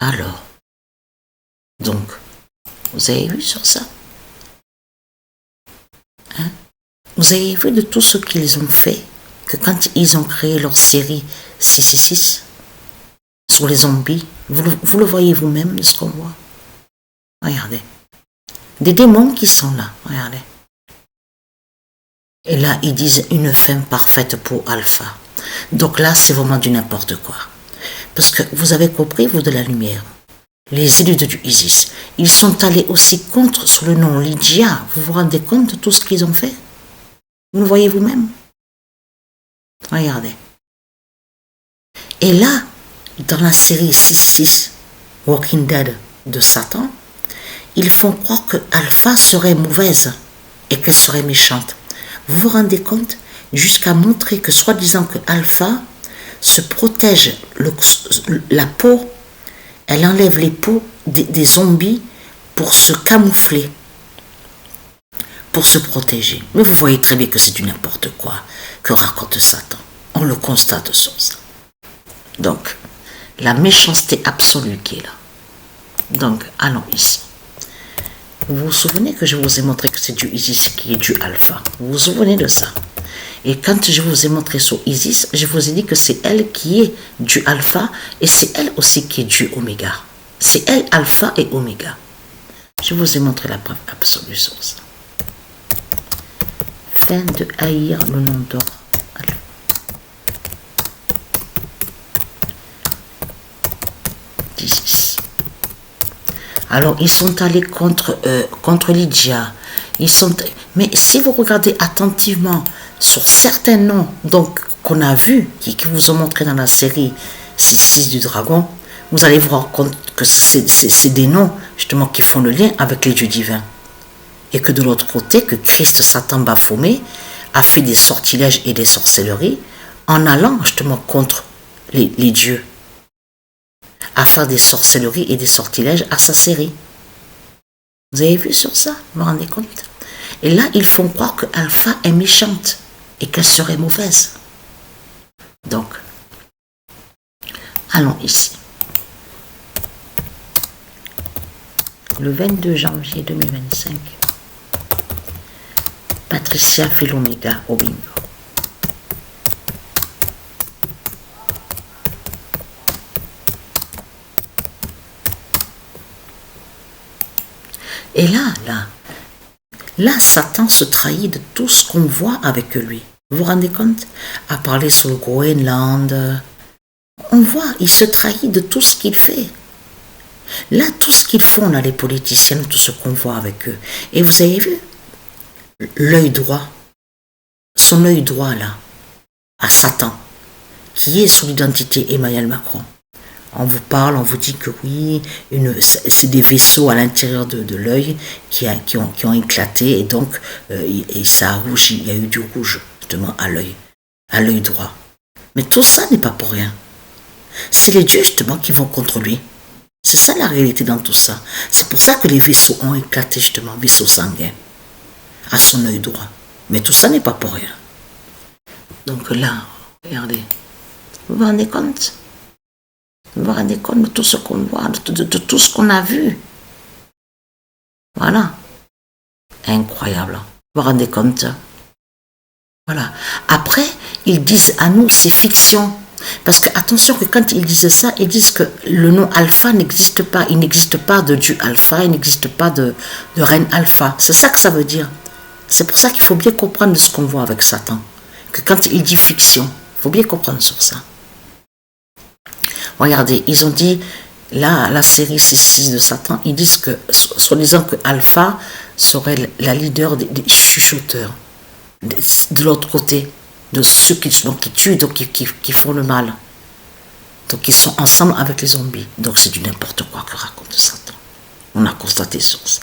Alors, donc, vous avez vu sur ça? Hein? Vous avez vu de tout ce qu'ils ont fait, que quand ils ont créé leur série 666 sur les zombies, vous le voyez vous-même de ce qu'on voit? Regardez. Des démons qui sont là, regardez. Et là, ils disent une fin parfaite pour Alpha. Donc là, c'est vraiment du n'importe quoi. Parce que vous avez compris, vous de la lumière, les élites du Isis, ils sont allés aussi contre sur le nom Lydia. Vous vous rendez compte de tout ce qu'ils ont fait? Vous le voyez vous-même? Regardez. Et là, dans la série 6-6, Walking Dead de Satan, ils font croire que Alpha serait mauvaise et qu'elle serait méchante. Vous vous rendez compte? Jusqu'à montrer que soi-disant que Alpha se protège la peau, elle enlève les peaux des zombies pour se camoufler, pour se protéger. Mais vous voyez très bien que c'est du n'importe quoi que raconte Satan. On le constate sur ça. Donc, la méchanceté absolue qui est là. Donc, allons ici. Vous vous souvenez que je vous ai montré que c'est du Isis qui est du Alpha? Vous vous souvenez de ça? Et quand je vous ai montré sur Isis, je vous ai dit que c'est elle qui est du Alpha et c'est elle aussi qui est du Oméga. C'est elle Alpha et Oméga. Je vous ai montré la preuve absolue sur ça. Fin de haïr le nom d'or. Isis. Alors, ils sont allés contre Lydia. Mais si vous regardez attentivement sur certains noms qu'on a vus, qui vous ont montré dans la série 6 du dragon, vous allez vous rendre compte que c'est des noms justement qui font le lien avec les dieux divins. Et que de l'autre côté, que Christ Satan Baphomet a fait des sortilèges et des sorcelleries en allant justement contre les dieux, à faire des sorcelleries et des sortilèges à sa série. Vous avez vu sur ça? Vous vous rendez compte? Et là, ils font croire que Alpha est méchante et qu'elle serait mauvaise. Donc, allons ici. Le 22 janvier 2025, Patricia fait l'Oméga au bingo. Et là, Satan se trahit de tout ce qu'on voit avec lui. Vous vous rendez compte? À parler sur le Groenland, on voit, il se trahit de tout ce qu'il fait. Là, tout ce qu'ils font, là, les politiciens, tout ce qu'on voit avec eux. Et vous avez vu l'œil droit, son œil droit, là, à Satan, qui est sur l'identité Emmanuel Macron. On vous parle, on vous dit que oui, c'est des vaisseaux à l'intérieur de l'œil qui ont éclaté et donc et ça a rougi, il y a eu du rouge justement à l'œil droit. Mais tout ça n'est pas pour rien. C'est les dieux justement qui vont contre lui. C'est ça la réalité dans tout ça. C'est pour ça que les vaisseaux ont éclaté justement, vaisseaux sanguins, à son œil droit. Mais tout ça n'est pas pour rien. Donc là, regardez, vous vous rendez compte? Vous vous rendez compte de tout ce qu'on voit, de tout ce qu'on a vu. Voilà. Incroyable. Vous vous rendez compte? Voilà. Après, ils disent à nous, c'est fiction. Parce que attention que quand ils disent ça, ils disent que le nom Alpha n'existe pas. Il n'existe pas de Dieu Alpha, il n'existe pas de reine Alpha. C'est ça que ça veut dire. C'est pour ça qu'il faut bien comprendre ce qu'on voit avec Satan. Que quand il dit fiction, il faut bien comprendre sur ça. Regardez, ils ont dit, là, la série 6 de Satan, ils disent que, soi-disant que Alpha serait la leader des chuchoteurs, de l'autre côté, de ceux qui tuent, donc qui font le mal. Donc ils sont ensemble avec les zombies. Donc c'est du n'importe quoi que raconte Satan. On a constaté sur ça.